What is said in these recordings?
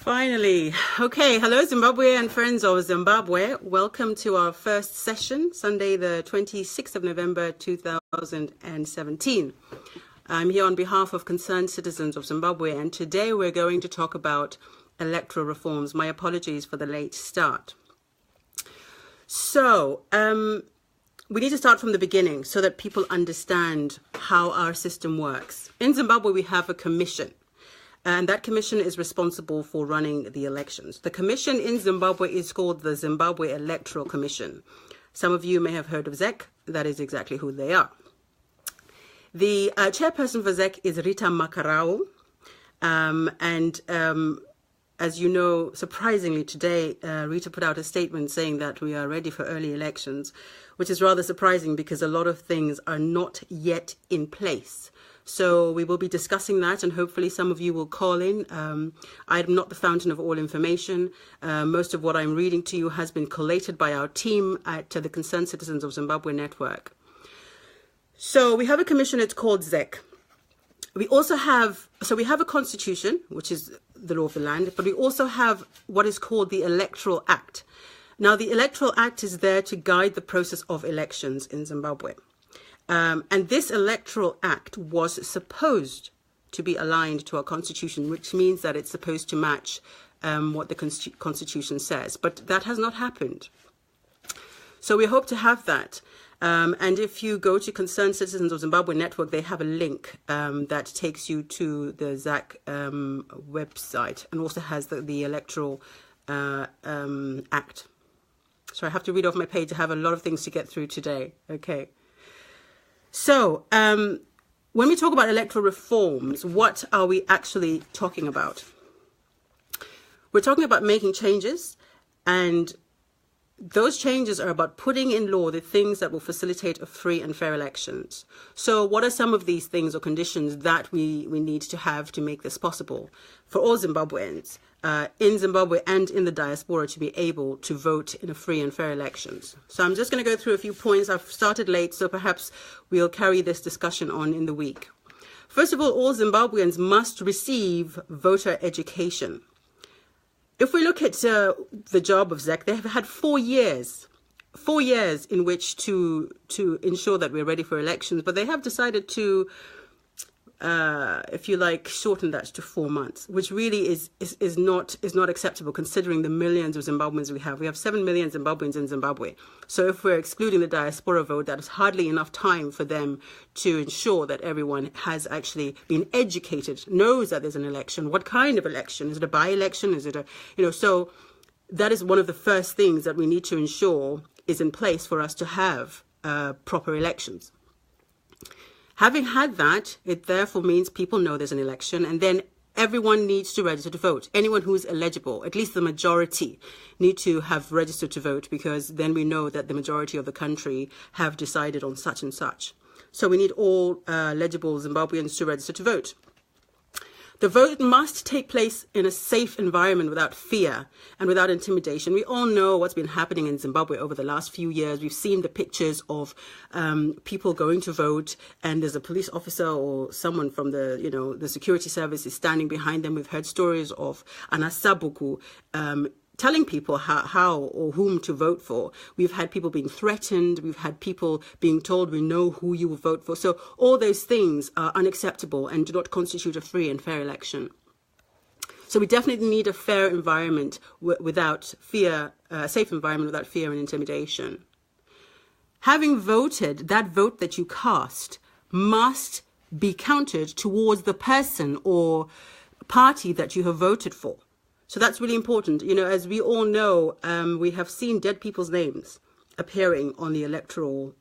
Finally. Okay, hello Zimbabwe and friends of Zimbabwe. Welcome to our first session, Sunday the 26th of November 2017. I'm here on behalf of concerned citizens of Zimbabwe, and today we're going to talk about electoral reforms. My apologies for the late start. So, we need to start from the beginning so that people understand how our system works. In Zimbabwe, we have a commission. And that commission is responsible for running the elections. The commission in Zimbabwe is called the Zimbabwe Electoral Commission. Some of you may have heard of ZEC. That is exactly who they are. The chairperson for ZEC is Rita Makarau. As you know, surprisingly today, Rita put out a statement saying that we are ready for early elections, which is rather surprising because a lot of things are not yet in place. So we will be discussing that, and hopefully some of you will call in. I'm not the fountain of all information. Most of what I'm reading to you has been collated by our team at the Concerned Citizens of Zimbabwe Network. So we have a commission, it's called ZEC. We also have a constitution, which is the law of the land, but we also have what is called the Electoral Act. Now, the Electoral Act is there to guide the process of elections in Zimbabwe. And this Electoral Act was supposed to be aligned to our Constitution, which means that it's supposed to match what the Constitution says. But that has not happened. So we hope to have that. And if you go to Concerned Citizens of Zimbabwe Network, they have a link that takes you to the ZEC website, and also has the Electoral Act. So I have to read off my page. I have a lot of things to get through today. Okay. So, when we talk about electoral reforms, what are we actually talking about? We're talking about making changes, and those changes are about putting in law the things that will facilitate a free and fair elections. So what are some of these things or conditions that we need to have to make this possible for all Zimbabweans in Zimbabwe and in the diaspora to be able to vote in a free and fair elections? So I'm just going to go through a few points. I've started late, so perhaps we'll carry this discussion on in the week. First of all Zimbabweans must receive voter education. If we look at the job of ZEC, they have had 4 years in which to ensure that we're ready for elections, but they have decided to, if you like, shorten that to 4 months, which really is not acceptable considering the millions of Zimbabweans we have. We have 7 million Zimbabweans in Zimbabwe. So if we're excluding the diaspora vote, that is hardly enough time for them to ensure that everyone has actually been educated, knows that there's an election. What kind of election? Is it a by-election? Is it so that is one of the first things that we need to ensure is in place for us to have proper elections. Having had that, it therefore means people know there's an election, and then everyone needs to register to vote. Anyone who's eligible, at least the majority, need to have registered to vote, because then we know that the majority of the country have decided on such and such. So we need all eligible Zimbabweans to register to vote. The vote must take place in a safe environment without fear and without intimidation. We all know what's been happening in Zimbabwe over the last few years. We've seen the pictures of people going to vote, and there's a police officer or someone from the security service is standing behind them. We've heard stories of Anasabuku telling people how or whom to vote for. We've had people being threatened. We've had people being told, we know who you will vote for. So all those things are unacceptable and do not constitute a free and fair election. So we definitely need a fair environment without fear, a safe environment without fear and intimidation. Having voted, that vote that you cast must be counted towards the person or party that you have voted for. So that's really important. As we all know, we have seen dead people's names appearing on the electoral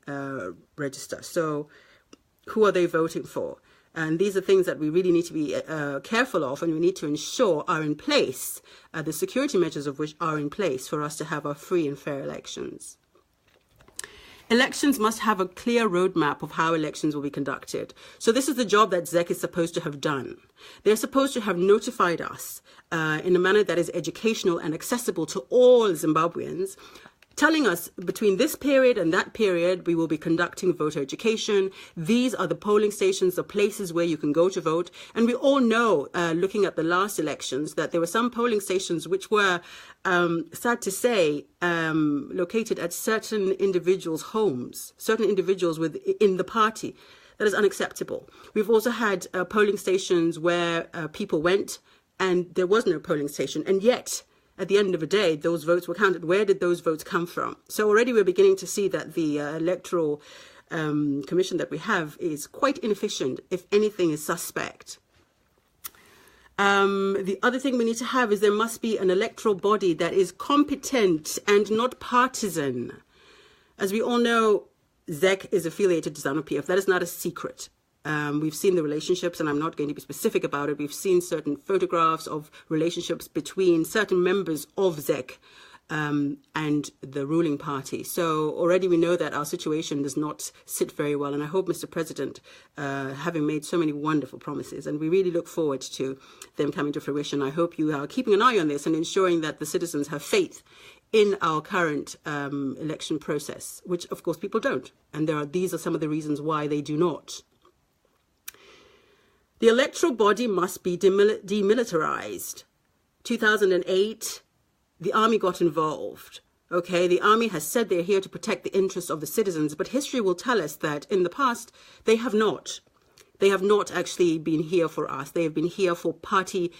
register. So who are they voting for? And these are things that we really need to be careful of, and we need to ensure are in place, the security measures of which are in place for us to have our free and fair elections. Elections must have a clear roadmap of how elections will be conducted. So this is the job that ZEC is supposed to have done. They're supposed to have notified us in a manner that is educational and accessible to all Zimbabweans, telling us between this period and that period, we will be conducting voter education. These are the polling stations, the places where you can go to vote. And we all know, looking at the last elections, that there were some polling stations which were, sad to say, located at certain individuals' homes, certain individuals within the party. That is unacceptable. We've also had polling stations where people went and there was no polling station. And yet, at the end of the day, those votes were counted. Where did those votes come from? So already we're beginning to see that the electoral commission that we have is quite inefficient. If anything is suspect. The other thing we need to have is there must be an electoral body that is competent and not partisan. As we all know, ZEC is affiliated to ZANU-PF. That is not a secret. We've seen the relationships, and I'm not going to be specific about it. We've seen certain photographs of relationships between certain members of ZEC and the ruling party. So already we know that our situation does not sit very well. And I hope, Mr. President, having made so many wonderful promises, and we really look forward to them coming to fruition, I hope you are keeping an eye on this and ensuring that the citizens have faith in our current election process, which of course people don't. And these are some of the reasons why they do not. The electoral body must be demilitarized. 2008, the army got involved. Okay, the army has said they're here to protect the interests of the citizens, but history will tell us that in the past, they have not. They have not actually been here for us. They have been here for party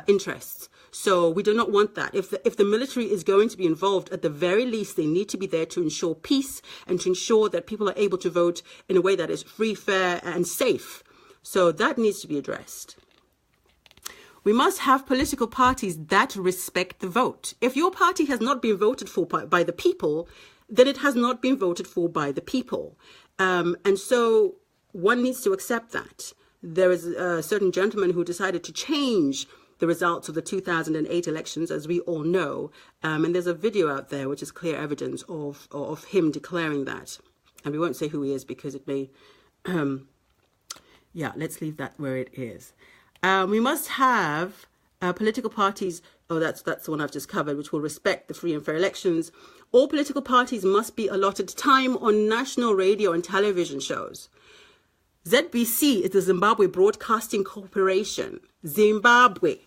interests. So we do not want that. If the military is going to be involved, at the very least, they need to be there to ensure peace and to ensure that people are able to vote in a way that is free, fair, and safe. So that needs to be addressed. We must have political parties that respect the vote. If your party has not been voted for by the people, then it has not been voted for by the people. And so one needs to accept that. There is a certain gentleman who decided to change the results of the 2008 elections, as we all know. And there's a video out there which is clear evidence of him declaring that. And we won't say who he is because it may... yeah, let's leave that where it is. We must have political parties, that's the one I've just covered, which will respect the free and fair elections. All political parties must be allotted time on national radio and television shows. ZBC is the Zimbabwe Broadcasting Corporation. Zimbabwe.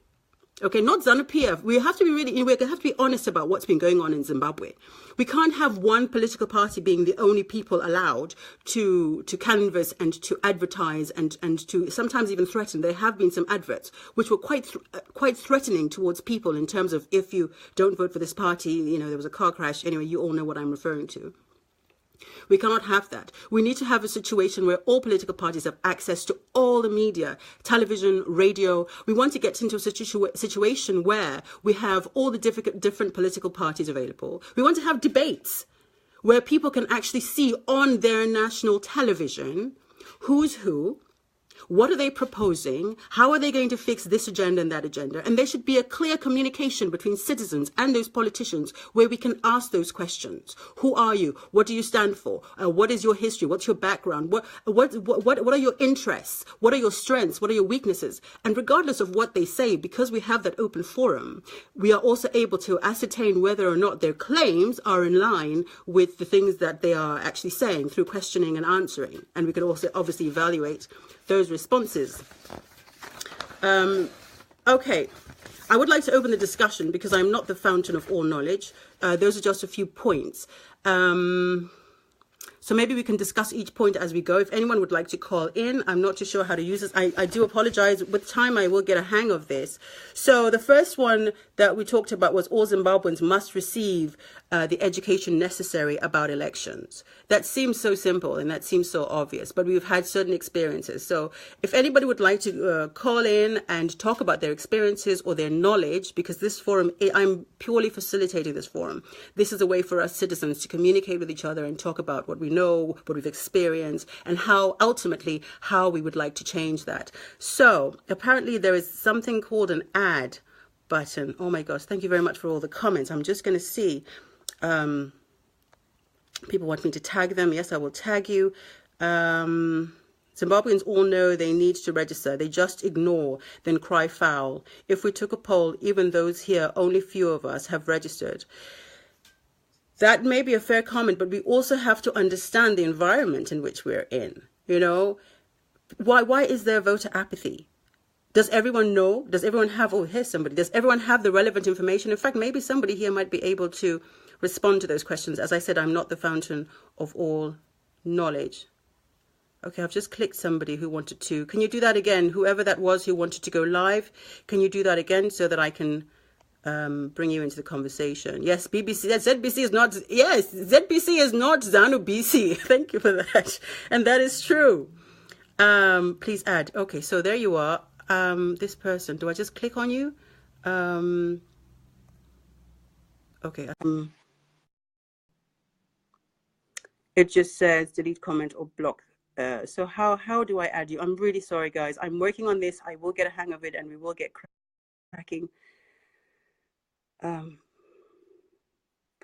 Okay, not ZANU-PF. We have to be honest about what's been going on in Zimbabwe. We can't have one political party being the only people allowed to canvass and to advertise and to sometimes even threaten. There have been some adverts which were quite threatening towards people in terms of if you don't vote for this party, there was a car crash. Anyway, you all know what I'm referring to. We cannot have that. We need to have a situation where all political parties have access to all the media, television, radio. We want to get into a situation where we have all the different political parties available. We want to have debates where people can actually see on their national television who's who, what are they proposing, how are they going to fix this agenda and that agenda. And there should be a clear communication between citizens and those politicians where we can ask those questions. Who are you? What do you stand for? What is your history? What's your background? What are your interests? What are your strengths? What are your weaknesses? And regardless of what they say, because we have that open forum, we are also able to ascertain whether or not their claims are in line with the things that they are actually saying through questioning and answering. And we can also obviously evaluate those responses. Okay, I would like to open the discussion because I'm not the fountain of all knowledge. Those are just a few points. So maybe we can discuss each point as we go. If anyone would like to call in, I'm not too sure how to use this. I do apologize. With time, I will get a hang of this. So the first one that we talked about was all Zimbabweans must receive the education necessary about elections. That seems so simple and that seems so obvious, but we've had certain experiences. So if anybody would like to call in and talk about their experiences or their knowledge, because this forum, I'm purely facilitating this forum. This is a way for us citizens to communicate with each other and talk about what we know, what we've experienced, and how we would like to change that. So apparently there is something called an add button. Oh my gosh, thank you very much for all the comments. I'm just going to see. People want me to tag them. Yes, I will tag you. Zimbabweans all know they need to register. They just ignore, then cry foul. If we took a poll, even those here, only few of us have registered. That may be a fair comment, but we also have to understand the environment in which we're in. You know, why is there voter apathy? Does everyone know? Does everyone have, oh, here's somebody, does everyone have the relevant information? In fact, maybe somebody here might be able to respond to those questions. As I said, I'm not the fountain of all knowledge. Okay, I've just clicked somebody who wanted to. Can you do that again? Whoever that was who wanted to go live, can you do that again so that I can bring you into the conversation? Yes, BBC, ZBC is not, yes, ZBC is not ZANU BC. Thank you for that. And that is true. Please add. Okay, so there you are. This person, do I just click on you? Okay. It just says delete comment or block. So how do I add you? I'm really sorry, guys. I'm working on this. I will get a hang of it and we will get cracking.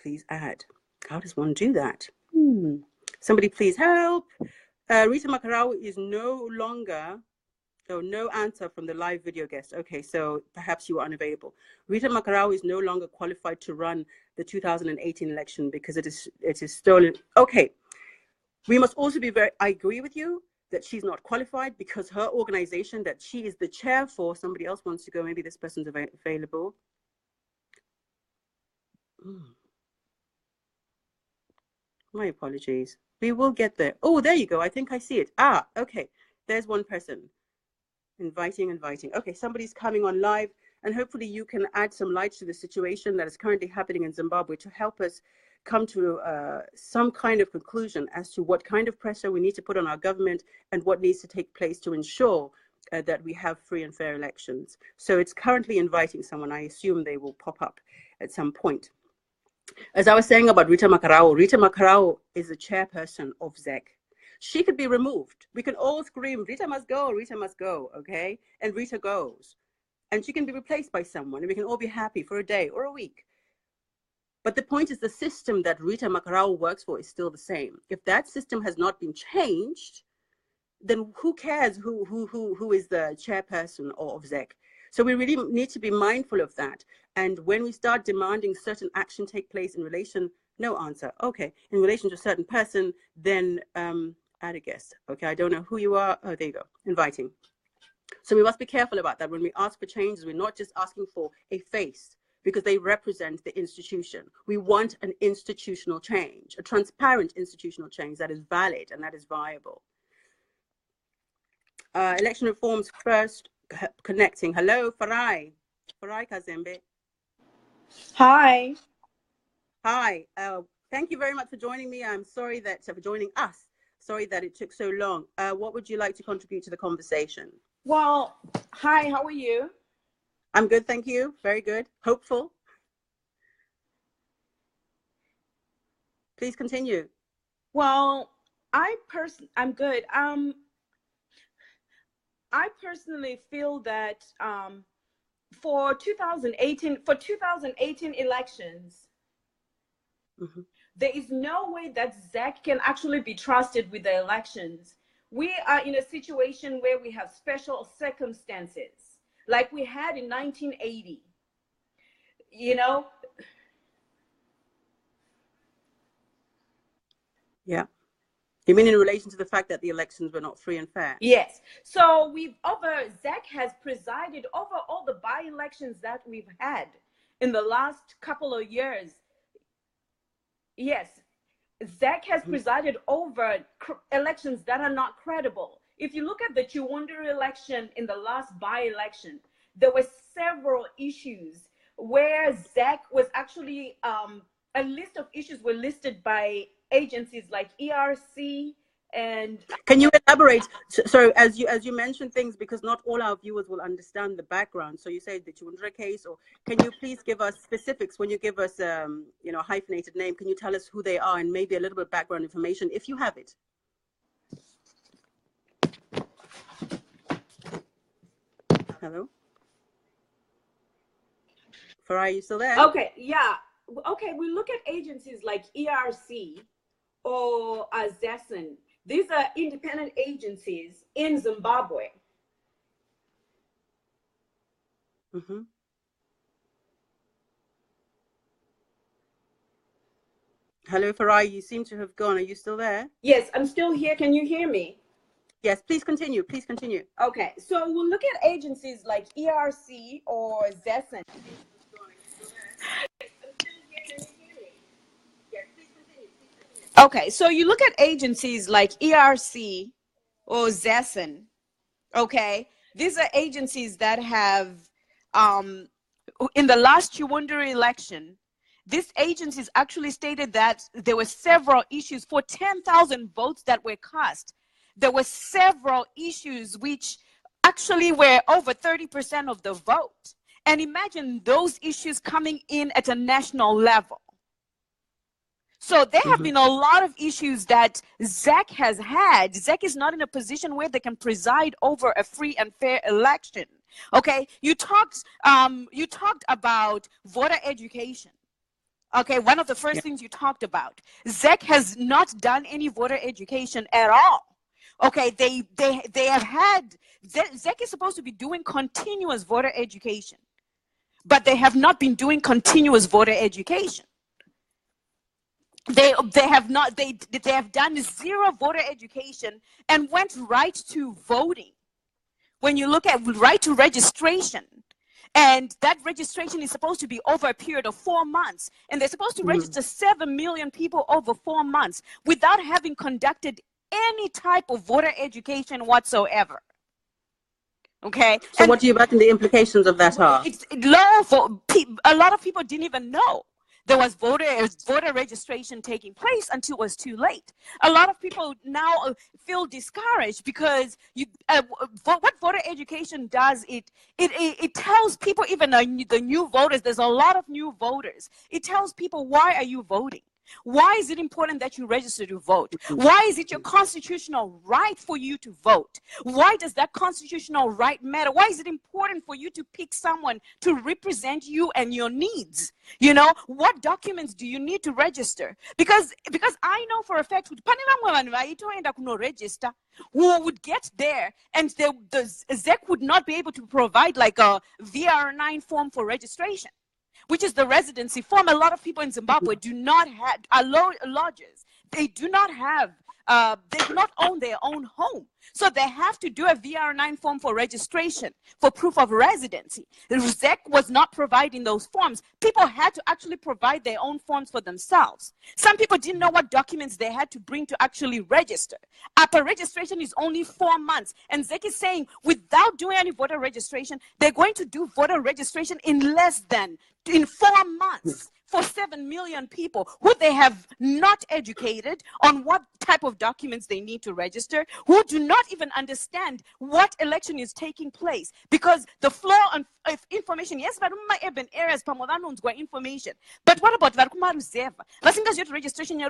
Please add. How does one do that? Somebody please help. Rita Makarau is no longer, so no answer from the live video guest. Okay, so perhaps you are unavailable. Rita Makarau is no longer qualified to run the 2018 election because it is stolen. Okay, we must also be I agree with you that she's not qualified because her organization that she is the chair for, somebody else wants to go, maybe this person's available. My apologies. We will get there. Oh, there you go. I think I see it. Ah, okay. There's one person. Inviting. Okay, somebody's coming on live, and hopefully you can add some light to the situation that is currently happening in Zimbabwe to help us come to some kind of conclusion as to what kind of pressure we need to put on our government and what needs to take place to ensure that we have free and fair elections. So it's currently inviting someone. I assume they will pop up at some point. As I was saying about Rita Makarau is the chairperson of ZEC. She could be removed. We can all scream, Rita must go, okay? And Rita goes. And she can be replaced by someone, and we can all be happy for a day or a week. But the point is the system that Rita Makarau works for is still the same. If that system has not been changed, then who cares who is the chairperson of ZEC? So we really need to be mindful of that. And when we start demanding certain action take place in relation, no answer. Okay, in relation to a certain person, then add a guest. Okay, I don't know who you are. Oh, there you go, inviting. So we must be careful about that. When we ask for changes, we're not just asking for a face because they represent the institution. We want an institutional change, a transparent institutional change that is valid and that is viable. Election reforms first, connecting. Hello, Farai Kazembe. Hi. Hi. Thank you very much for joining me. I'm sorry that for joining us. Sorry that it took so long. What would you like to contribute to the conversation? Well, hi, how are you? I'm good, thank you. Very good. Hopeful. Please continue. Well, I'm good. I personally feel that for 2018 elections, there is no way that ZEC can actually be trusted with the elections. We are in a situation where we have special circumstances, like we had in 1980. You know? Yeah. You mean in relation to the fact that the elections were not free and fair? Yes. So ZEC has presided over all the by-elections that we've had in the last couple of years. Yes. ZEC has presided over elections that are not credible. If you look at the Chiwunduru election in the last by-election, there were several issues where ZEC was actually, a list of issues were listed by agencies like ERC. And can you elaborate? So as you mentioned things, because not all our viewers will understand the background. So you say the Chiwundura case, or can you please give us specifics when you give us a hyphenated name? Can you tell us who they are and maybe a little bit of background information if you have it? Hello, Farah, are you still there? Okay, yeah. Okay, we look at agencies like ERC or ZEC. These are independent agencies in Zimbabwe. Hello, Farai, you seem to have gone. Are you still there? Yes, I'm still here. Can you hear me? Yes, please continue. Please continue. Okay, so we'll look at agencies like ERC or ZEC. Okay, so you look at agencies like ERC or ZEC. Okay, these are agencies that have, in the last Chiwunduri election, these agencies actually stated that there were several issues for 10,000 votes that were cast. There were several issues which actually were over 30% of the vote. And imagine those issues coming in at a national level. So there have been a lot of issues that ZEC has had. ZEC is not in a position where they can preside over a free and fair election. Okay, you talked about voter education. Okay, one of the first things you talked about. ZEC has not done any voter education at all. Okay, they have had, ZEC is supposed to be doing continuous voter education, but they have not been doing continuous voter education. They have done zero voter education and went right to voting. When you look at right to registration, and that registration is supposed to be over a period of 4 months, and they're supposed to register 7 million people over 4 months without having conducted any type of voter education whatsoever. Okay. So what do you reckon the implications of that are? It's low for a lot of people didn't even know there was voter registration taking place until it was too late. A lot of people now feel discouraged because what voter education does, it tells people, even the new voters, there's a lot of new voters. It tells people, why are you voting? Why is it important that you register to vote? Why is it your constitutional right for you to vote? Why does that constitutional right matter? Why is it important for you to pick someone to represent you and your needs? You know, what documents do you need to register? Because I know for a fact, who would get there and the ZEC would not be able to provide like a VR9 form for registration, which is the residency form. A lot of people in Zimbabwe do not have, lodges. They do not have, they do not own their own home. So they have to do a VR9 form for registration, for proof of residency. The ZEC was not providing those forms. People had to actually provide their own forms for themselves. Some people didn't know what documents they had to bring to actually register. Upper registration is only 4 months. And ZEC is saying, without doing any voter registration, they're going to do voter registration in 4 months. For 7 million people who they have not educated on what type of documents they need to register, who do not even understand what election is taking place, because the flow of information, yes, but my urban areas information, but what about registration?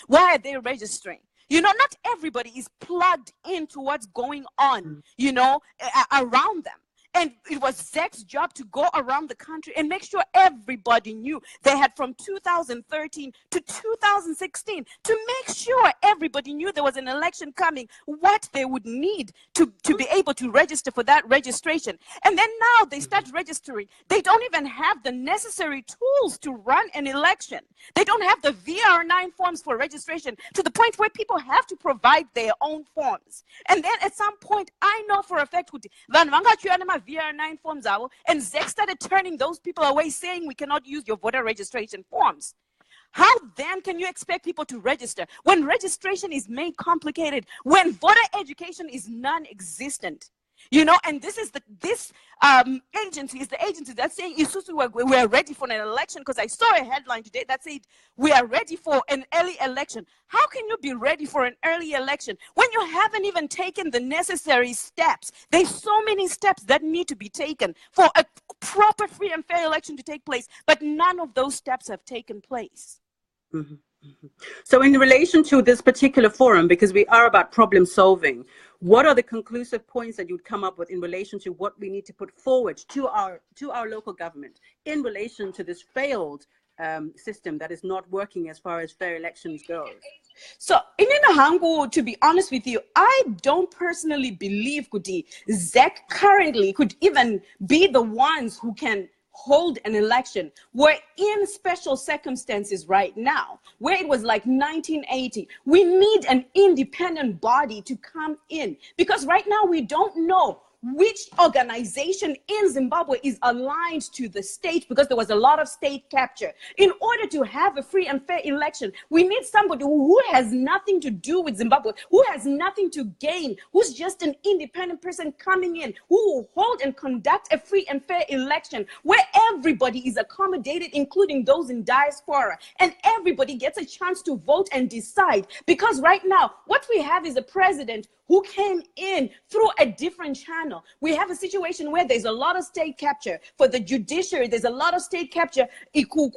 Why are they registering? You know, not everybody is plugged into what's going on, you know, around them. And it was ZEC's job to go around the country and make sure everybody knew. They had from 2013 to 2016 to make sure everybody knew there was an election coming, what they would need to be able to register for that registration. And then now they start registering. They don't even have the necessary tools to run an election. They don't have the VR9 forms for registration, to the point where people have to provide their own forms. And then at some point, I know for a fact, VR9 forms out, and ZEC started turning those people away, saying we cannot use your voter registration forms. How then can you expect people to register when registration is made complicated, when voter education is non-existent? You know, and this agency is the agency that's saying we are ready for an election, because I saw a headline today that said we are ready for an early election. How can you be ready for an early election when you haven't even taken the necessary steps? There's so many steps that need to be taken for a proper, free and fair election to take place, but none of those steps have taken place. So in relation to this particular forum, because we are about problem solving, what are the conclusive points that you'd come up with in relation to what we need to put forward to our local government in relation to this failed system that is not working as far as fair elections go? So, in Hangu, to be honest with you, I don't personally believe ZEC currently could even be the ones who can hold an election. We're in special circumstances right now, where it was like 1980. We need an independent body to come in, because right now we don't know which organization in Zimbabwe is aligned to the state, because there was a lot of state capture. In order to have a free and fair election, we need somebody who has nothing to do with Zimbabwe, who has nothing to gain, who's just an independent person coming in, who will hold and conduct a free and fair election where everybody is accommodated, including those in diaspora, and everybody gets a chance to vote and decide. Because right now, what we have is a president who came in through a different channel. We have a situation where there's a lot of state capture. For the judiciary, there's a lot of state capture. Even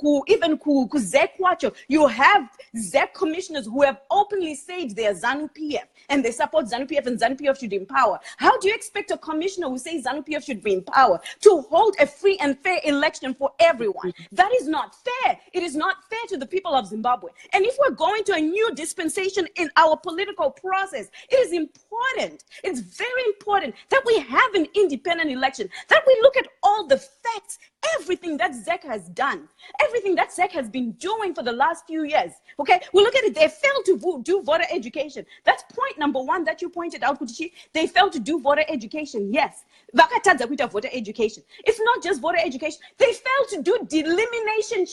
ZEC, you have ZEC commissioners who have openly said they are ZANU-PF and they support ZANU-PF and ZANU-PF should be in power. How do you expect a commissioner who says ZANU-PF should be in power to hold a free and fair election for everyone? That is not fair. It is not fair to the people of Zimbabwe. And if we're going to a new dispensation in our political process, it is important. It's very important that we have an independent election, that we look at all the facts, everything that ZEC has done, everything that ZEC has been doing for the last few years. Okay, we look at it. They failed to do voter education. That's point number one that you pointed out, Kutichi. They failed to do voter education. Yes, voter education. It's not just voter education. They failed to do delimitation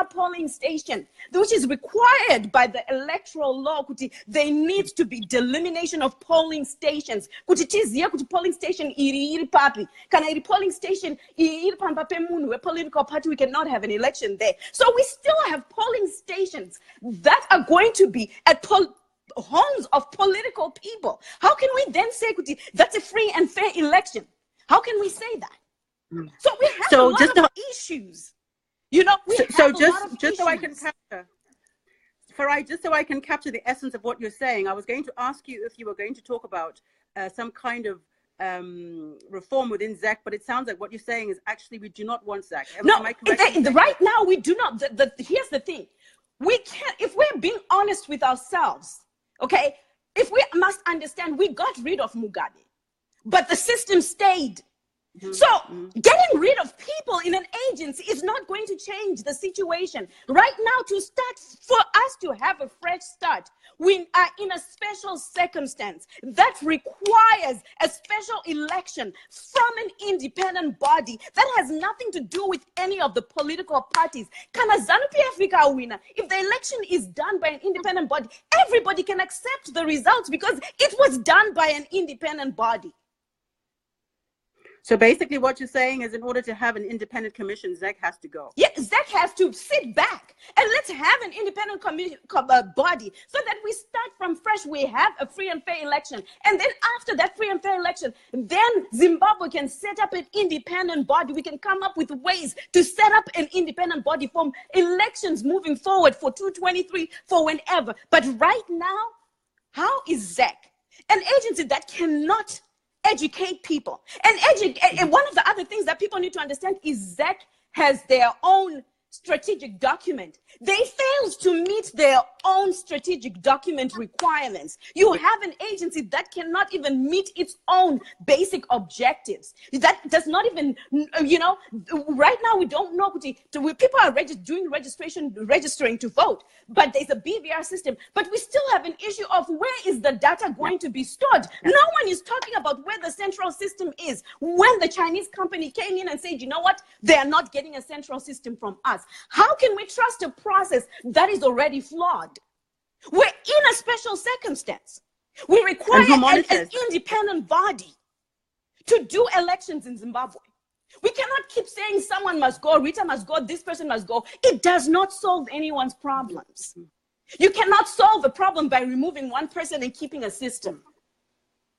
polling station, which is required by the electoral law. There needs to be delimitation of polling stations. Polling station iri papi. Kana polling station iri pamba a political party, we cannot have an election there. So we still have polling stations that are going to be at homes of political people. How can we then say that's a free and fair election? How can we say that? So we have a lot of issues. You know, just so I can capture, Farai, just so I can capture the essence of what you're saying, I was going to ask you if you were going to talk about some kind of reform within ZEC, but it sounds like what you're saying is actually we do not want ZEC. Am I correct? Right now we do not. Here's the thing. We can't, if we're being honest with ourselves, okay, if we must understand, we got rid of Mugabe, but the system stayed. So getting rid of people in an agency is not going to change the situation. Right now, to start, for us to have a fresh start, we are in a special circumstance that requires a special election from an independent body that has nothing to do with any of the political parties. Kana ZANU-PF winner, if the election is done by an independent body, everybody can accept the results because it was done by an independent body. So basically what you're saying is in order to have an independent commission, ZEC has to go. Yeah, ZEC has to sit back and let's have an independent body so that we start from fresh. We have a free and fair election. And then after that free and fair election, then Zimbabwe can set up an independent body. We can come up with ways to set up an independent body for elections moving forward for 223, for whenever. But right now, how is ZEC, an agency that cannot educate people? And one of the other things that people need to understand is ZEC has their own strategic document. They failed to meet their own strategic document requirements. You have an agency that cannot even meet its own basic objectives. That does not even, you know, right now we don't know, people are registering to vote, but there's a BVR system, but we still have an issue of where is the data going to be stored? No one is talking about where the central system is. When the Chinese company came in and said, you know what, they are not getting a central system from us. How can we trust a process that is already flawed? We're in a special circumstance. We require an independent body to do elections in Zimbabwe. We cannot keep saying someone must go, Rita must go, this person must go. It does not solve anyone's problems. You cannot solve a problem by removing one person and keeping a system.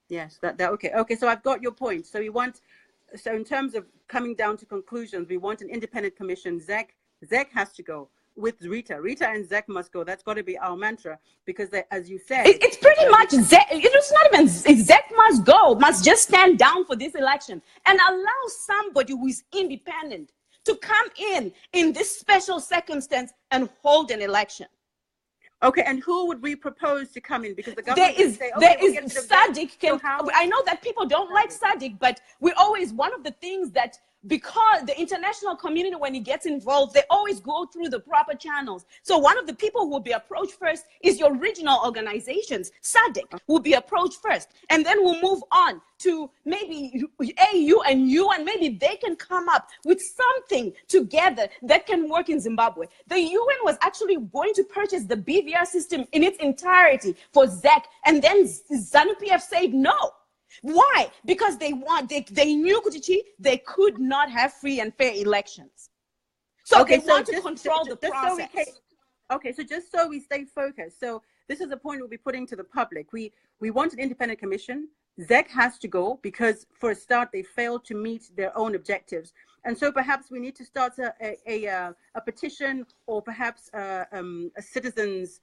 Yes, okay, so I've got your point. So we want, so in terms of coming down to conclusions, we want an independent commission. ZEC has to go with Rita and ZEC must go. That's got to be our mantra, because they, as you said, it's pretty much ZEC. It's not even ZEC must go, must just stand down for this election and allow somebody who is independent to come in this special circumstance and hold an election. Okay, and who would we propose to come in? Because the government there is SADC. I know that people don't like SADC, but we always, one of the things that because the international community, when it gets involved, they always go through the proper channels. So one of the people who will be approached first is your regional organizations. SADC will be approached first. And then we'll move on to maybe AU and UN. Maybe they can come up with something together that can work in Zimbabwe. The UN was actually going to purchase the BVR system in its entirety for ZEC. And then ZANU-PF said no. Why? Because they knew they could not have free and fair elections. So they want to control the process. So just so we stay focused. So this is a point we'll be putting to the public. We want an independent commission. ZEC has to go because for a start they failed to meet their own objectives. And so perhaps we need to start a petition, or perhaps a citizens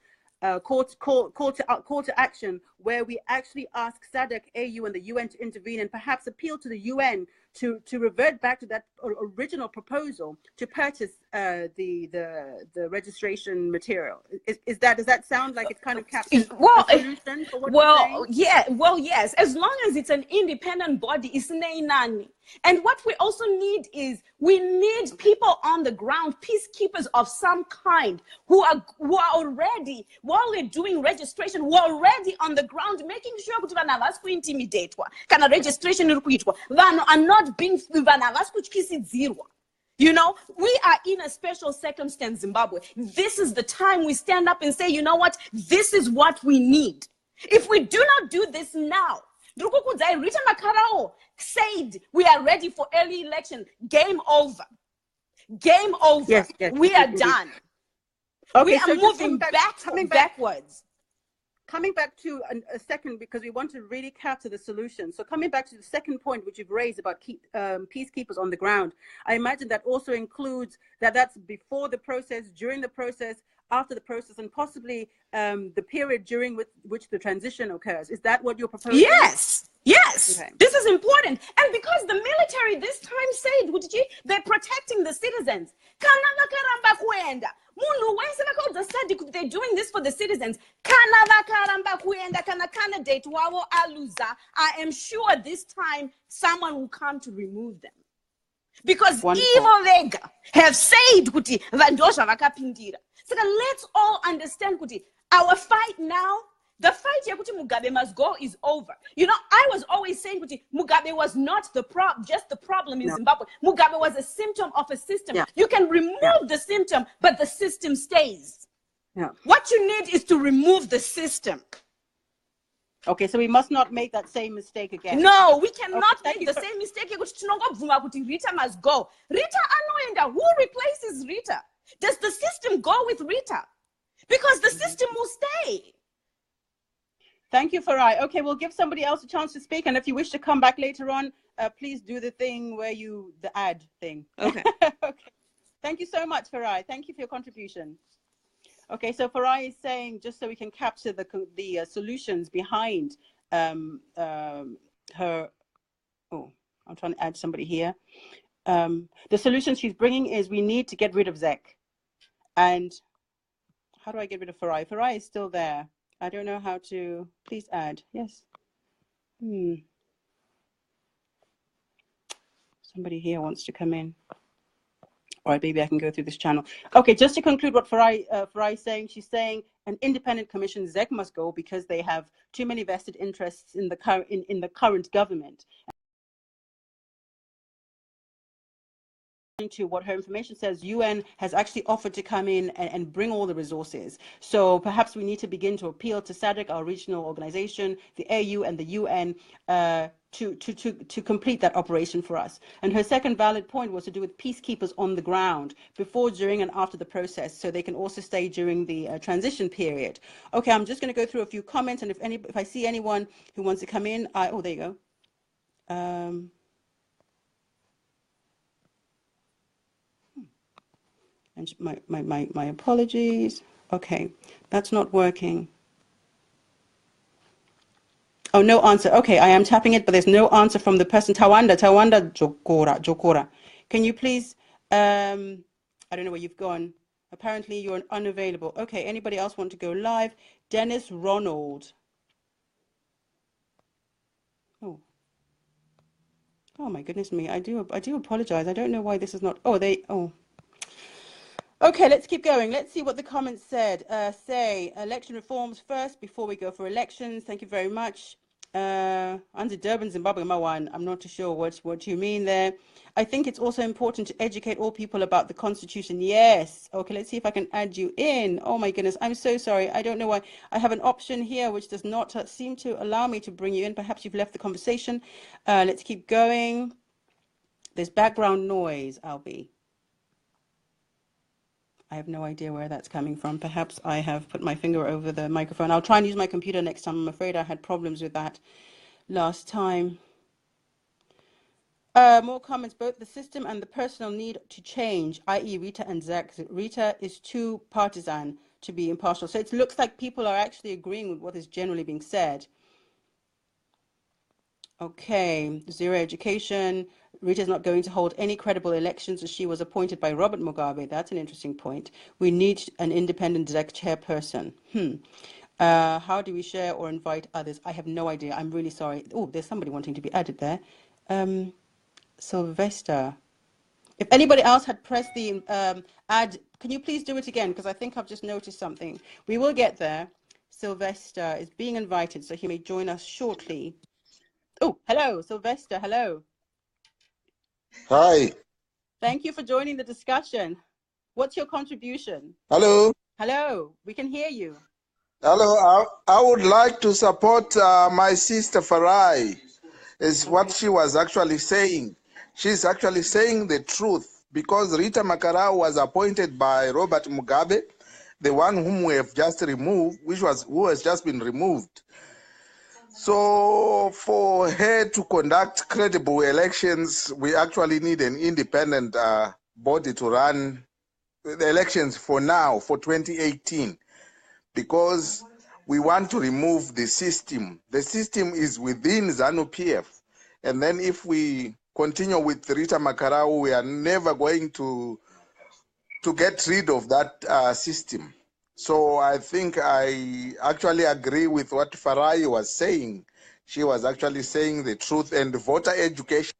call to action, where we actually ask SADC, AU, and the UN to intervene, and perhaps appeal to the UN to revert back to that original proposal to purchase the registration material. Does that sound like it kind of captures the solution for what you're saying? Yes. As long as it's an independent body, it's nani. And what we also need is we need people on the ground, peacekeepers of some kind, who are already, while we're doing registration, who are already on the ground, making sure that vana havasi kuintimidatwa kana registration iri kuitwa, vanhu are not being, vana havasi kutyisidzirwa. You know, we are in a special circumstance, Zimbabwe. This is the time we stand up and say, you know what, this is what we need. If we do not do this now, Rita Makarao said we are ready for early election. Game over. Game over. Yes, we are done. Okay, we are moving backwards. Coming back to a second, because we want to really capture the solution. So coming back to the second point, which you've raised about peacekeepers on the ground, I imagine that also includes that's before the process, during the process, after the process, and possibly the period during which the transition occurs. Is that what you're proposing? Yes. Okay. This is important. And because the military this time said, they're protecting the citizens. They're doing this for the citizens. Candidate I am sure this time someone will come to remove them. Because evil Vega have said kuti vandosha vakapindira. So let's all understand kuti our fight now, the fight yakuti Mugabe must go, is over. You know, I was always saying kuti Mugabe was not just the problem in Zimbabwe. Mugabe was a symptom of a system. Yeah. You can remove the symptom, but the system stays. Yeah. What you need is to remove the system. Okay, so we must not make that same mistake again. No, we cannot make the same mistake. Rita must go. Rita Anoenda, who replaces Rita? Does the system go with Rita? Because the system will stay. Thank you, Farai. Okay, we'll give somebody else a chance to speak. And if you wish to come back later on, please do the thing where the ad thing. Okay. Okay. Thank you so much, Farai. Thank you for your contribution. Okay, so Farai is saying, just so we can capture the solutions behind her. Oh, I'm trying to add somebody here. The solution she's bringing is we need to get rid of ZEC. And how do I get rid of Farai? Farai is still there. I don't know how to. Please add. Yes. Somebody here wants to come in. All right, maybe I can go through this channel. Okay, just to conclude what Farai is saying, she's saying an independent commission, ZEC, must go because they have too many vested interests in the current government. To what her information says, UN has actually offered to come in and bring all the resources. So perhaps we need to begin to appeal to SADC, our regional organization, the AU and the UN, to complete that operation for us. And her second valid point was to do with peacekeepers on the ground before, during, and after the process, so they can also stay during the transition period. Okay, I'm just going to go through a few comments, and if I see anyone who wants to come in, oh, there you go. And my apologies. Okay, that's not working. Oh, no answer. Okay, I am tapping it, but there's no answer from the person. Tawanda Jokora. Can you please, I don't know where you've gone. Apparently you're unavailable. Okay, anybody else want to go live? Dennis Ronald. Oh. Oh my goodness me. I do apologize. I don't know why this is not. Oh. Okay, let's keep going. Let's see what the comments said. Say election reforms first before we go for elections. Thank you very much. Under Durban, Zimbabwe, Mawan. I'm not too sure what you mean there. I think it's also important to educate all people about the Constitution. Yes. Okay, let's see if I can add you in. Oh my goodness, I'm so sorry. I don't know why. I have an option here which does not seem to allow me to bring you in. Perhaps you've left the conversation. Let's keep going. There's background noise, Albie. I have no idea where that's coming from. Perhaps I have put my finger over the microphone. I'll try and use my computer next time. I'm afraid I had problems with that last time. More comments. Both the system and the personal need to change, i.e. Rita and ZEC. Rita is too partisan to be impartial. So it looks like people are actually agreeing with what is generally being said. Okay, zero education. Rita's not going to hold any credible elections as she was appointed by Robert Mugabe. That's an interesting point. We need an independent ZEC chairperson. How do we share or invite others? I have no idea. I'm really sorry. Oh, there's somebody wanting to be added there. Sylvester. If anybody else had pressed the add, can you please do it again? Because I think I've just noticed something. We will get there. Sylvester is being invited, so he may join us shortly. Oh, hello, Sylvester. Hello. Hi. Thank you for joining the discussion. What's your contribution? Hello. Hello, we can hear you. Hello. I would like to support my sister Farai, is what she was actually saying. She's actually saying the truth because Rita Makarau was appointed by Robert Mugabe, the one whom we have just removed, who has just been removed. So for her to conduct credible elections, we actually need an independent body to run the elections for now, for 2018, because we want to remove the system. The system is within ZANU-PF. And then if we continue with Rita Makarau, we are never going to get rid of that system. So I think I actually agree with what Farai was saying. She was actually saying the truth, and voter education